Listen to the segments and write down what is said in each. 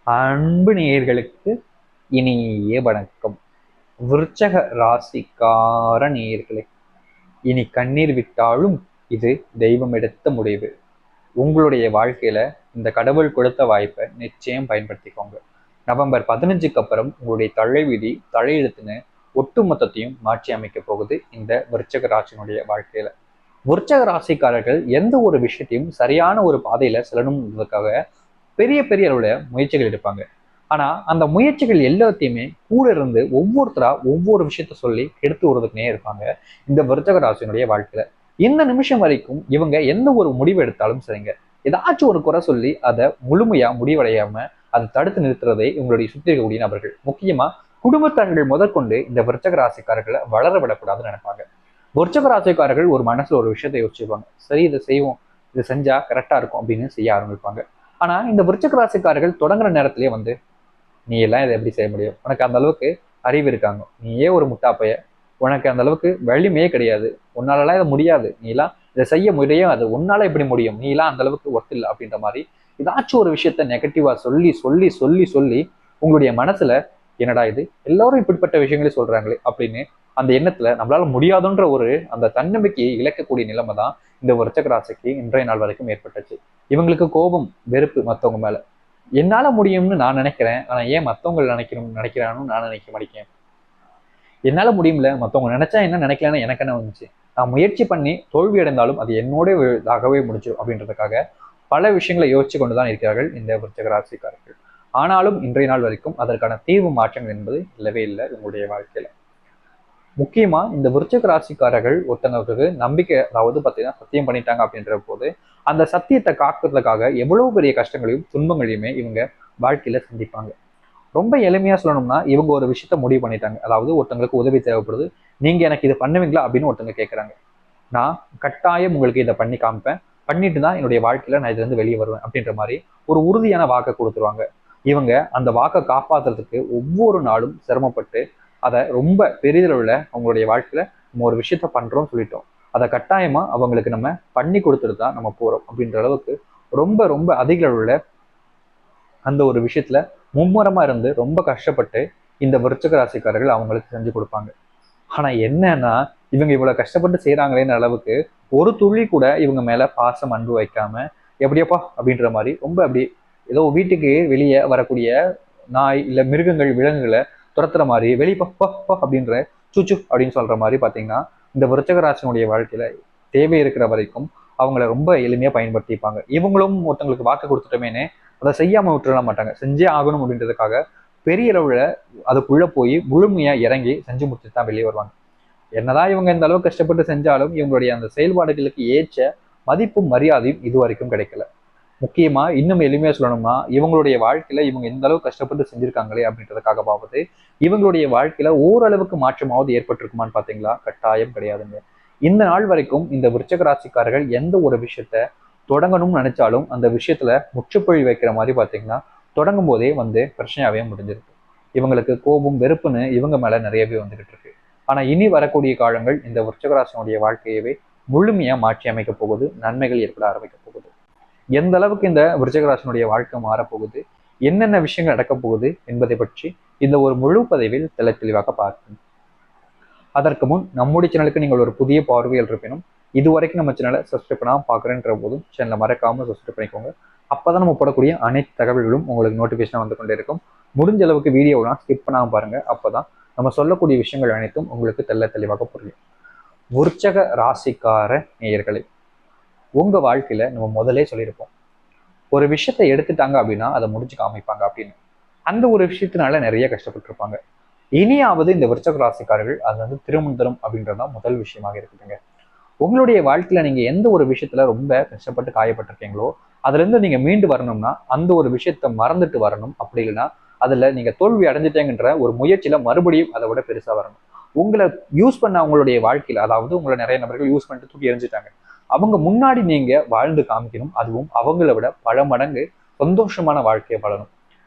அன்பு நேயர்களுக்கு இனிய வணக்கம். விருச்சக ராசிக்கார நேயர்களே, இனி கண்ணீர் விட்டாலும் இது தெய்வம் எடுத்த முடிவு. உங்களுடைய வாழ்க்கையில இந்த கடவுள் கொடுத்த வாய்ப்பை நிச்சயம் பயன்படுத்திக்கோங்க. நவம்பர் 15க்கு அப்புறம் உங்களுடைய தலைவிதி தலையெழுத்துன்னு ஒட்டுமொத்தத்தையும் மாற்றி அமைக்க போகுது இந்த விருச்சக ராசினுடைய வாழ்க்கையில. விருச்சக ராசிக்காரர்கள் எந்த ஒரு விஷயத்தையும் சரியான ஒரு பாதையில செல்லணும்ன்றதுக்காக பெரிய பெரிய அளவுல முயற்சிகள் எடுப்பாங்க. ஆனா அந்த முயற்சிகள் எல்லாத்தையுமே கூட இருந்து ஒவ்வொருத்தரா ஒவ்வொரு விஷயத்த சொல்லி எடுத்து விடுறதுக்குனே இருப்பாங்க இந்த விருச்சக ராசியினுடைய வாழ்க்கையில. இந்த நிமிஷம் வரைக்கும் இவங்க எந்த ஒரு முடிவு எடுத்தாலும் சரிங்க, ஏதாச்சும் ஒரு குறை சொல்லி அதை முழுமையா முடிவடையாம அதை தடுத்து நிறுத்துறதே இவங்களுடைய சுற்றி இருக்கக்கூடிய நபர்கள். முக்கியமா குடும்பத்தார்கள் முதற்கொண்டு இந்த விருச்சக ராசிக்காரர்களை வளர விடக்கூடாதுன்னு நினைப்பாங்க. விருச்சக ராசிக்காரர்கள் ஒரு மனசுல ஒரு விஷயத்தை யோசிச்சுப்பாங்க, சரி இதை செய்வோம், இதை செஞ்சா கரெக்டா இருக்கும் அப்படின்னு செய்ய ஆரம்பிப்பாங்க. ஆனா இந்த விருச்சக ராசிக்காரர்கள் தொடங்குற நேரத்திலேயே வந்து, நீ எல்லாம் இதை எப்படி செய்ய முடியும், உனக்கு அந்த அளவுக்கு அறிவு இருக்காங்க, நீயே ஒரு முட்டாப்பைய, உனக்கு அந்த அளவுக்கு வலிமையே கிடையாது, உன்னாலலாம் இதை முடியாது, நீ எல்லாம் இதை செய்ய முடியும், அது உன்னால எப்படி முடியும், நீ எல்லாம் அந்த அளவுக்கு ஒர்த் இல்லை அப்படின்ற மாதிரி ஏதாச்சும் ஒரு விஷயத்த நெகட்டிவா சொல்லி சொல்லி சொல்லி சொல்லி உங்களுடைய மனசுல என்னடா இது எல்லாரும் இப்படிப்பட்ட விஷயங்களே சொல்றாங்களே அப்படின்னு அந்த எண்ணத்துல நம்மளால முடியாதுன்ற ஒரு அந்த தன்னம்பிக்கையை இழக்கக்கூடிய நிலைமை தான் இந்த விருச்சக ராசிக்கு இன்றைய நாள் வரைக்கும் ஏற்பட்டுச்சு. இவங்களுக்கு கோபம் வெறுப்பு மத்தவங்க மேல. என்னால முடியும்னு நான் நினைக்கிறேன், ஆனா ஏன் மத்தவங்க நினைக்கிறான்னு நான் நினைக்க மாட்டேன். என்னால முடியும்ல, மத்தவங்க நினைச்சா என்ன நினைக்கலன்னு எனக்கு என்ன வந்துச்சு, நான் முயற்சி பண்ணி தோல்வி அடைந்தாலும் அது என்னோட இதாகவே முடிச்சிடும் அப்படின்றதுக்காக பல விஷயங்களை யோசிச்சு கொண்டுதான் இருக்கிறார்கள் இந்த விருச்சக ராசிக்காரர்கள். ஆனாலும் இன்றைய நாள் வரைக்கும் அதற்கான தீர்வு மாற்றங்கள் என்பது இல்லவே இல்லை உங்களுடைய வாழ்க்கையில. முக்கியமா இந்த விருச்சிக ராசிக்காரர்கள் ஒருத்தங்களுக்கு நம்பிக்கை, அதாவது பார்த்தீங்கன்னா சத்தியம் பண்ணிட்டாங்க அப்படின்ற போது அந்த சத்தியத்தை காக்கிறதுக்காக எவ்வளவு பெரிய கஷ்டங்களையும் துன்பங்களையுமே இவங்க வாழ்க்கையில சந்திப்பாங்க. ரொம்ப எளிமையா சொல்லணும்னா இவங்க ஒரு விஷயத்த முடிவு பண்ணிட்டாங்க, அதாவது ஒருத்தங்களுக்கு உதவி தேவைப்படுது, நீங்க எனக்கு இதை பண்ணுவீங்களா அப்படின்னு ஒருத்தங்க கேட்கறாங்க. நான் கட்டாயம் உங்களுக்கு இதை பண்ணி காமிப்பேன், பண்ணிட்டு தான் என்னுடைய வாழ்க்கையில நான் இதுல இருந்து வெளியே வருவேன் அப்படின்ற மாதிரி ஒரு உறுதியான வாக்கை கொடுத்துருவாங்க. இவங்க அந்த வாக்கை காப்பாத்துறதுக்கு ஒவ்வொரு நாளும் சிரமப்பட்டு அதை ரொம்ப பெரிதளவுல அவங்களுடைய வாழ்க்கையில நம்ம ஒரு விஷயத்த பண்றோம்னு சொல்லிட்டோம், அதை கட்டாயமா அவங்களுக்கு நம்ம பண்ணி கொடுத்துட்டு தான் நம்ம போறோம் அப்படின்ற அளவுக்கு ரொம்ப ரொம்ப அதிக அளவுல அந்த ஒரு விஷயத்துல மும்முரமா இருந்து ரொம்ப கஷ்டப்பட்டு இந்த விருச்சிக ராசிக்காரர்கள் அவங்களுக்கு செஞ்சு கொடுப்பாங்க. ஆனா என்னன்னா இவங்க இவ்வளவு கஷ்டப்பட்டு செய்யறாங்களேன்ற அளவுக்கு ஒரு துளி கூட இவங்க மேல பாசம் அன்பு வைக்காம எப்படியப்பா அப்படின்ற மாதிரி ரொம்ப அப்படி ஏதோ வீட்டுக்கு வெளியே வரக்கூடிய நாய் இல்ல மிருகங்கள் விலங்குகளை துரத்துற மாதிரி வெளிப்பா அப்படின்ற சுச்சு அப்படின்னு சொல்ற மாதிரி பாத்தீங்கன்னா இந்த விருச்சக ராசினுடைய வாழ்க்கையில தேவை இருக்கிற வரைக்கும் அவங்கள ரொம்ப எளிமையா பயன்படுத்திப்பாங்க. இவங்களும் ஒருத்தங்களுக்கு வாக்கு கொடுத்துட்டோமேனே அதை செய்யாம விட்டுற மாட்டாங்க, செஞ்சே ஆகணும் அப்படின்றதுக்காக பெரிய அளவுல அதுக்குள்ள போய் முழுமையா இறங்கி செஞ்சு முடிச்சுட்டு தான் வெளியே வருவாங்க. என்னதான் இவங்க இந்த அளவுக்கு கஷ்டப்பட்டு செஞ்சாலும் இவங்களுடைய அந்த செயல்பாடுகளுக்கு ஏற்ற மதிப்பும் மரியாதையும் இது வரைக்கும் கிடைக்கல. முக்கியமா இன்னும் எளிமையா சொல்லணும்னா இவங்களுடைய வாழ்க்கையில இவங்க எந்த அளவுக்கு கஷ்டப்பட்டு செஞ்சிருக்காங்களே அப்படின்றதுக்காகவாவது இவங்களுடைய வாழ்க்கையில ஓரளவுக்கு மாற்றமாவது ஏற்பட்டிருக்குமான்னு பாத்தீங்களா? கட்டாயம் கிடையாதுங்க. இந்த நாள் வரைக்கும் இந்த விருச்சக ராசிக்காரர்கள் எந்த ஒரு விஷயத்த தொடங்கணும்னு நினைச்சாலும் அந்த விஷயத்துல முற்றுப்புள்ளி வைக்கிற மாதிரி பாத்தீங்கன்னா தொடங்கும் போதே வந்து பிரச்சனையாவே முடிஞ்சிருக்கு. இவங்களுக்கு கோபம் வெறுப்புன்னு இவங்க மேல நிறையவே வந்துகிட்டு இருக்கு. ஆனா இனி வரக்கூடிய காலங்கள் இந்த விருச்சக ராசினுடைய வாழ்க்கையவே முழுமையா மாற்றி அமைக்க போகுது, நன்மைகள் ஏற்பட ஆரம்பிக்க போகுது. எந்த அளவுக்கு இந்த விருச்சிகராசனுடைய வாழ்க்கை மாறப்போகுது, என்னென்ன விஷயங்கள் நடக்கப் போகுது என்பதை பற்றி இந்த ஒரு முழு பதிவில் தெளிவாக பார்க்கணும். அதற்கு முன் நம்முடைய சேனலுக்கு நீங்கள் ஒரு புதிய பார்வையில் இருப்பினும் இதுவரைக்கும் நம்ம சேனலை சப்ஸ்கிரைப் பண்ணாமல் பார்க்குறேன்ற போதும் சேனலை மறக்காமல் சப்ஸ்கிரைப் பண்ணிக்கோங்க. அப்போதான் நம்ம போடக்கூடிய அனைத்து தகவல்களும் உங்களுக்கு நோட்டிஃபிகேஷனாக வந்து கொண்டே இருக்கும். முடிஞ்ச அளவுக்கு வீடியோலாம் ஸ்கிப் பண்ணாமல் பாருங்க, அப்போதான் நம்ம சொல்லக்கூடிய விஷயங்கள் அனைத்தும் உங்களுக்கு தெளிவாக புரியும். விருச்சக ராசிக்கார நேயர்களை, உங்க வாழ்க்கையில நம்ம முதலே சொல்லியிருப்போம், ஒரு விஷயத்தை எடுத்துட்டாங்க அப்படின்னா அதை முடிச்சு காமிப்பாங்க அப்படின்னு. அந்த ஒரு விஷயத்தினால நிறைய கஷ்டப்பட்டிருப்பாங்க. இனியாவது இந்த விருச்சக ராசிக்காரர்கள் அது வந்து திருமணம் அப்படின்றதான் முதல் விஷயமாக இருக்குதுங்க. உங்களுடைய வாழ்க்கையில நீங்க எந்த ஒரு விஷயத்துல ரொம்ப கஷ்டப்பட்டு காயப்பட்டிருக்கீங்களோ அதுல இருந்து நீங்க மீண்டு வரணும்னா அந்த ஒரு விஷயத்த மறந்துட்டு வரணும். அப்படி இல்லைன்னா அதுல நீங்க தோல்வி அடைஞ்சிட்டேங்கன்ற ஒரு முயற்சியில மறுபடியும் அதை விட பெருசா வரணும். உங்களை யூஸ் பண்ண அவங்களுடைய வாழ்க்கையில, அதாவது உங்களை நிறைய நபர்கள் யூஸ் பண்ணிட்டு தூக்கி எறிஞ்சிட்டாங்க, அவங்க முன்னாடி நீங்க வாழ்ந்து காமிக்கணும். அதுவும் அவங்கள விட பல மடங்கு சந்தோஷமான வாழ்க்கையை வாழணும்.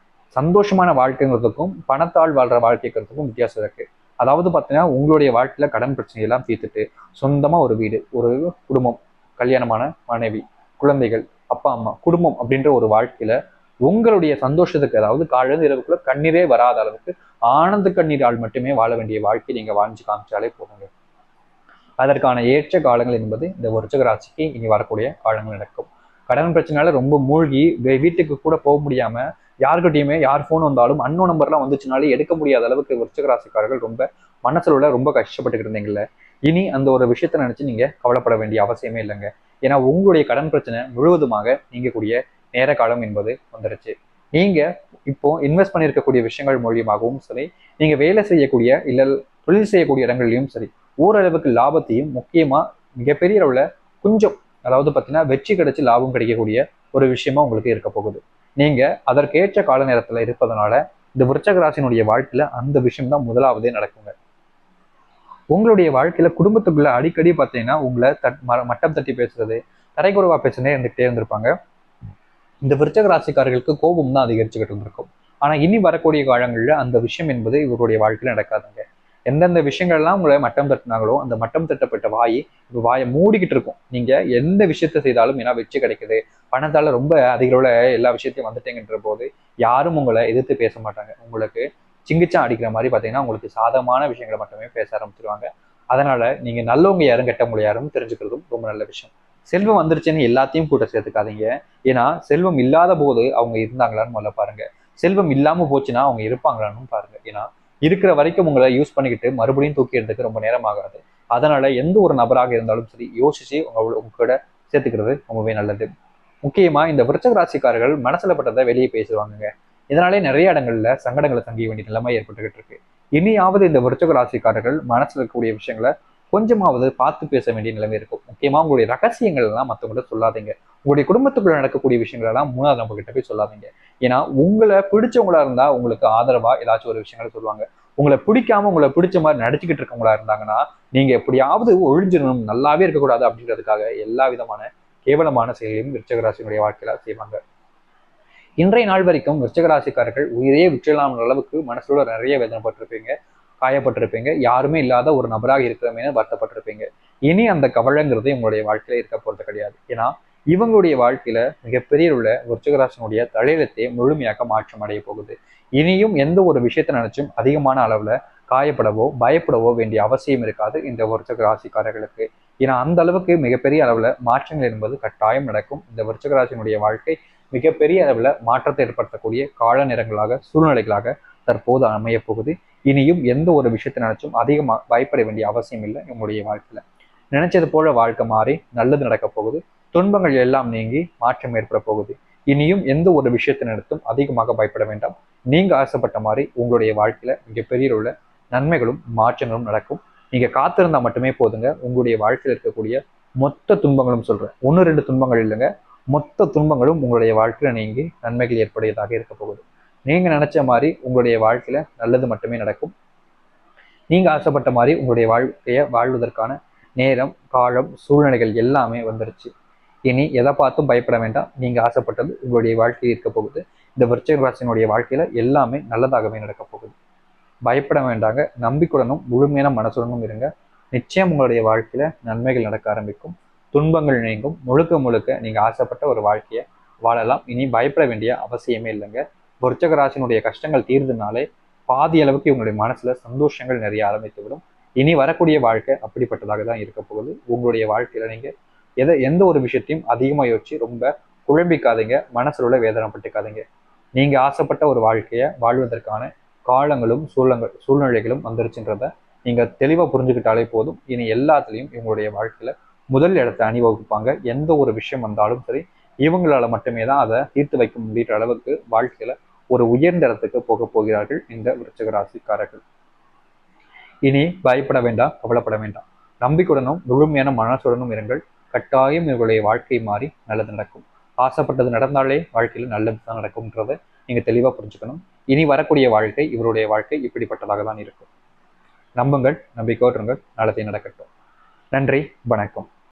சந்தோஷமான வாழ்க்கைங்கிறதுக்கும் பணத்தால் வாழ்ற வாழ்க்கைங்கிறதுக்கும் வித்தியாசம் இருக்கு. அதாவது பார்த்தீங்கன்னா உங்களுடைய வாழ்க்கையில கடன் பிரச்சனையெல்லாம் தீர்த்துட்டு சொந்தமா ஒரு வீடு, ஒரு குடும்பம், கல்யாணமான மனைவி, குழந்தைகள், அப்பா அம்மா, குடும்பம் அப்படின்ற ஒரு வாழ்க்கையில உங்களுடைய சந்தோஷத்துக்கு, அதாவது காலையிலிருந்து இரவுக்குள்ள கண்ணீரே வராத அளவுக்கு ஆனந்த கண்ணீரால் மட்டுமே வாழ வேண்டிய வாழ்க்கை நீங்க வாழ்ந்து காமிச்சாலே போதுங்க. அதற்கான ஏற்ற காலங்கள் என்பது இந்த விருச்சிக ராசிக்கு இனி வரக்கூடிய காலங்கள் நடக்கும். கடன் பிரச்சனையால ரொம்ப மூழ்கி வீட்டுக்கு கூட போக முடியாம, யாருக்கிட்டையுமே யார் போன் வந்தாலும் அன்னோன் நம்பர்லாம் வந்துச்சுனாலே எடுக்க முடியாத அளவுக்கு விருச்சிக ராசிக்காரர்கள் ரொம்ப மனசுல ரொம்ப கஷ்டப்பட்டுக்கிட்டு இருந்தீங்கல்ல, இனி அந்த ஒரு விஷயத்த நினைச்சு நீங்க கவலைப்பட வேண்டிய அவசியமே இல்லைங்க. ஏன்னா உங்களுடைய கடன் பிரச்சனை முழுவதுமாக நீங்கக்கூடிய நேர காலம் என்பது வந்துருச்சு. நீங்க இப்போ இன்வெஸ்ட் பண்ணியிருக்கக்கூடிய விஷயங்கள் மூலியமாகவும் சரி, நீங்க வேலை செய்யக்கூடிய இல்ல தொழில் செய்யக்கூடிய இடங்கள்லயும் சரி, ஓரளவுக்கு லாபத்தையும் முக்கியமா மிகப்பெரிய அளவுல கொஞ்சம், அதாவது பார்த்தீங்கன்னா வெற்றி கிடைச்சு லாபம் கிடைக்கக்கூடிய ஒரு விஷயமா உங்களுக்கு இருக்க போகுது. நீங்க அதற்கேற்ற கால நேரத்துல இருப்பதனால இந்த விருச்சிக ராசியினுடைய வாழ்க்கையில அந்த விஷயம் தான் முதலாவதே நடக்குங்க. உங்களுடைய வாழ்க்கையில குடும்பத்துக்குள்ள அடிக்கடி பார்த்தீங்கன்னா உங்களை மட்டம் தட்டி பேசுறது, தரைக்குறைவா பேசுறதே இருந்துகிட்டே இருந்திருப்பாங்க. இந்த விருச்சிக ராசிக்காரர்களுக்கு கோபம் தான் அதிகரிச்சுக்கிட்டு இருந்திருக்கும். ஆனா இனி வரக்கூடிய காலங்கள்ல அந்த விஷயம் என்பது இவருடைய வாழ்க்கையில நடக்காதுங்க. எந்தெந்த விஷயங்கள்லாம் உங்களை மட்டம் தட்டினாங்களோ அந்த மட்டம் தட்டப்பட்ட வாயை மூடிக்கிட்டு இருக்கும். நீங்க எந்த விஷயத்த செய்தாலும் ஏன்னா வெற்றி கிடைக்குது, பணத்தால ரொம்ப அதிக அளவுல எல்லா விஷயத்தையும் வந்துட்டேங்கன்ற போது யாரும் உங்களை எதிர்த்து பேச மாட்டாங்க. உங்களுக்கு சிங்கிச்சா அடிக்கிற மாதிரி பார்த்தீங்கன்னா உங்களுக்கு சாதகமான விஷயங்களை மட்டுமே பேச ஆரம்பிச்சிருவாங்க. அதனால நீங்க நல்லவங்க யாரும் கெட்டவங்க யாரும் தெரிஞ்சுக்கிறதும் ரொம்ப நல்ல விஷயம். செல்வம் வந்துருச்சுன்னு எல்லாத்தையும் கூட்ட சேர்த்துக்காதீங்க. ஏன்னா செல்வம் இல்லாத போது அவங்க இருந்தாங்களான்னு முதல்ல பாருங்க. செல்வம் இல்லாம போச்சுன்னா அவங்க இருப்பாங்களான்னு பாருங்க. ஏன்னா இருக்கிற வரைக்கும் உங்களை யூஸ் பண்ணிக்கிட்டு மறுபடியும் தூக்கி எடுத்துக்கு ரொம்ப நேரம் ஆகாது. அதனால எந்த ஒரு நபராக இருந்தாலும் சரி யோசிச்சு உங்க கூட சேர்த்துக்கிறது ரொம்பவே நல்லது. முக்கியமா இந்த விருச்சிக ராசிக்காரர்கள் மனசுல பட்டதை வெளியே பேசுவாங்க. இதனாலே நிறைய இடங்கள்ல சங்கடங்களை தங்கிய வேண்டிய நிலைமை ஏற்பட்டுக்கிட்டு இருக்கு. இனியாவது இந்த விருச்சிக ராசிக்காரர்கள் மனசுல இருக்கக்கூடிய விஷயங்களை கொஞ்சமாவது பார்த்து பேச வேண்டிய நிலைமை இருக்கும். முக்கியமா உங்களுடைய ரகசியங்கள் எல்லாம் மற்றவங்கள்ட்ட சொல்லாதீங்க. உங்களுடைய குடும்பத்துக்குள்ள நடக்கக்கூடிய விஷயங்கள் எல்லாம் மூணாவது நம்ம கிட்ட போய் சொல்லாதீங்க. ஏன்னா உங்களை பிடிச்சவங்களா இருந்தா உங்களுக்கு ஆதரவா ஏதாச்சும் ஒரு விஷயங்களை சொல்லுவாங்க. உங்களை பிடிக்காம உங்களை பிடிச்ச மாதிரி நடிச்சுக்கிட்டு இருக்கவங்களா இருந்தாங்கன்னா நீங்க எப்படியாவது ஒழிஞ்சிடணும், நல்லாவே இருக்கக்கூடாது அப்படின்றதுக்காக எல்லா விதமான கேவலமான செயலையும் விருச்சிக ராசியினுடைய வாழ்க்கையில செய்வாங்க. இன்றைய நாள் வரைக்கும் விருச்சிக ராசிக்காரர்கள் உயிரே விற்றலாம் அளவுக்கு மனசுல நிறைய வேதனைப்பட்டிருப்பீங்க, காயப்பட்டிருப்பீங்க, யாருமே இல்லாத ஒரு நபராக இருக்கிறமே வருத்தப்பட்டிருப்பீங்க. இனி அந்த கவலைங்கிறது உங்களுடைய வாழ்க்கையில இருக்க போறது கிடையாது. ஏன்னா இவங்களுடைய வாழ்க்கையில மிகப்பெரிய உள்ள விருச்சிக ராசியினுடைய தலையெழுத்தே முழுமையாக மாற்றம் அடைய போகுது. இனியும் எந்த ஒரு விஷயத்தை நினைச்சும் அதிகமான அளவுல காயப்படவோ பயப்படவோ வேண்டிய அவசியம் இருக்காது இந்த விருச்சிக ராசிக்காரர்களுக்கு. ஏன்னா அந்த அளவுக்கு மிகப்பெரிய அளவுல மாற்றங்கள் என்பது கட்டாயம் நடக்கும். இந்த விருச்சிக ராசியினுடைய வாழ்க்கை மிகப்பெரிய அளவுல மாற்றத்தை ஏற்படுத்தக்கூடிய கால நேரங்களாக சூழ்நிலைகளாக தற்போது அமைய போகுது. இனியும் எந்த ஒரு விஷயத்தை நினைச்சும் அதிகமாக பயப்பட வேண்டிய அவசியம் இல்லை. உங்களுடைய வாழ்க்கையில நினைச்சது போல வாழ்க்கை மாறி நல்லது நடக்க போகுது. துன்பங்கள் எல்லாம் நீங்கி மாற்றம் ஏற்பட போகுது. இனியும் எந்த ஒரு விஷயத்தை நினைத்தும் அதிகமாக பயப்பட வேண்டாம். நீங்க ஆசைப்பட்ட மாதிரி உங்களுடைய வாழ்க்கையில மிகப்பெரிய உள்ள நன்மைகளும் மாற்றங்களும் நடக்கும். நீங்க காத்திருந்தா மட்டுமே போதுங்க. உங்களுடைய வாழ்க்கையில் இருக்கக்கூடிய மொத்த துன்பங்களும் சொல்றேன், 1-2 துன்பங்கள் இல்லைங்க, மொத்த துன்பங்களும் உங்களுடைய வாழ்க்கையில நீங்கி நன்மைகள் ஏற்படுவதாக இருக்க போகுது. நீங்க நினைச்ச மாதிரி உங்களுடைய வாழ்க்கையில நல்லது மட்டுமே நடக்கும். நீங்க ஆசைப்பட்ட மாதிரி உங்களுடைய வாழ்க்கையை வாழ்வதற்கான நேரம், காலம், சூழ்நிலைகள் எல்லாமே வந்துருச்சு. இனி எதை பார்த்தும் பயப்பட வேண்டாம். நீங்க ஆசைப்பட்டது உங்களுடைய வாழ்க்கையில் இருக்க போகுது. இந்த விருச்சிக ராசியினுடைய வாழ்க்கையில எல்லாமே நல்லதாகவே நடக்க போகுது. பயப்பட வேண்டாங்க. நம்பிக்கையுடனும் முழுமையான மனசுடனும் இருங்க. நிச்சயம் உங்களுடைய வாழ்க்கையில நன்மைகள் நடக்க ஆரம்பிக்கும். துன்பங்கள் நீங்கும். முழுக்க முழுக்க நீங்க ஆசைப்பட்ட ஒரு வாழ்க்கையை வாழலாம். இனி பயப்பட வேண்டிய அவசியமே இல்லைங்க. விருச்சிக ராசியினுடைய கஷ்டங்கள் தீர்ந்தனாலே பாதி அளவுக்கு இவங்களுடைய மனசுல சந்தோஷங்கள் நிறைய ஆரம்பித்துவிடும். இனி வரக்கூடிய வாழ்க்கை அப்படிப்பட்டதாக தான் இருக்க போகுது. உங்களுடைய வாழ்க்கையில நீங்க எந்த ஒரு விஷயத்தையும் அதிகமாக யோசிச்சு ரொம்ப குழம்பிக்காதீங்க, மனசுல வேதனைப்பட்டுக்காதீங்க. நீங்க ஆசைப்பட்ட ஒரு வாழ்க்கையை வாழ்வதற்கான காலங்களும் சூழ்நிலைகளும் வந்துருச்சுன்றத நீங்க தெளிவா புரிஞ்சுக்கிட்டாலே போதும். இனி எல்லாத்துலேயும் இவங்களுடைய வாழ்க்கையில முதல் இடத்தை அணிவகுப்பாங்க. எந்த ஒரு விஷயம் வந்தாலும் சரி இவங்களால மட்டுமே தான் அதை தீர்த்து வைக்க முடிகிற அளவுக்கு வாழ்க்கையில ஒரு உயர்ந்த இடத்துக்கு போக போகிறார்கள் இந்த விருச்சிக ராசிக்காரர்கள். இனி பயப்பட வேண்டாம், கவலைப்பட வேண்டாம். நம்பிக்கையுடனும் முழுமையான மனசுடனும் இருங்கள். கட்டாயம் இவர்களுடைய வாழ்க்கை மாறி நல்லது நடக்கும். ஆசைப்பட்டது நடந்தாலே வாழ்க்கையில் நல்லது தான் நடக்கும்ன்றதை நீங்க தெளிவா புரிஞ்சுக்கணும். இனி வரக்கூடிய வாழ்க்கை இவருடைய வாழ்க்கை இப்படிப்பட்டதாக தான் இருக்கும். நம்புங்கள், நம்பிக்கையோடுங்கள், நல்லதே நடக்கட்டும். நன்றி, வணக்கம்.